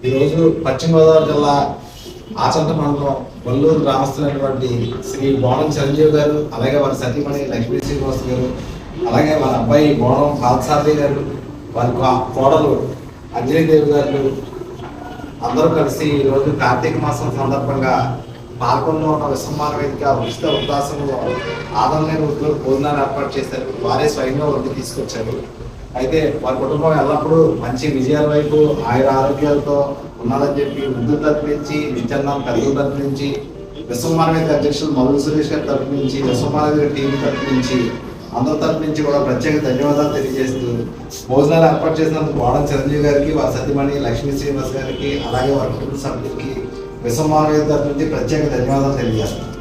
ఈరోజు పశ్చిమ గోదావరి జిల్లా ఆచంట మండలం వల్లూరు గ్రామస్తులైనటువంటి శ్రీ బోనం చిరంజీవి గారు, అలాగే వారి సతీమణి లక్ష్మీ శ్రీనివాస్ గారు, అలాగే వారి అబ్బాయి బోనం పాదసారథి గారు, వారి కోడలు అంజనీదేవి గారు అందరూ కలిసి ఈరోజు కార్తీక మాసం సందర్భంగా పాల్గొంలో ఉన్న విశ్వమాన వేదిక ఉచిత వృద్ధాశ్రమంలో ఆదరణలేని వృద్ధులకు భోజనాలు ఏర్పాటు చేశారు. వారే స్వయంగా వండి తీసుకొచ్చారు. అయితే వారి కుటుంబం ఎల్లప్పుడూ మంచి విజయాల వైపు ఆయుర ఆరోగ్యాలతో ఉన్నారని చెప్పి వృద్ధుల తరపు నుంచి, విద్యార్థం పెద్దల తరపు నుంచి, విశ్వమాన వేదిక అధ్యక్షులు మల్లు సురేష్ గారి తరపు నుంచి, విశ్వమాన వేదిక టీవీ తరపు నుంచి, అందరి తరపు నుంచి కూడా ప్రత్యేక ధన్యవాదాలు తెలియజేస్తూ భోజనాలు ఏర్పాటు చేసినందుకు బోనం చిరంజీవి గారికి, వారి సతీమణి లక్ష్మీ శ్రీనివాస్ గారికి, అలాగే వారి కుటుంబ సభ్యులకి విశ్వమాన వేదిక తరపు నుంచి ప్రత్యేక ధన్యవాదాలు తెలియజేస్తాం.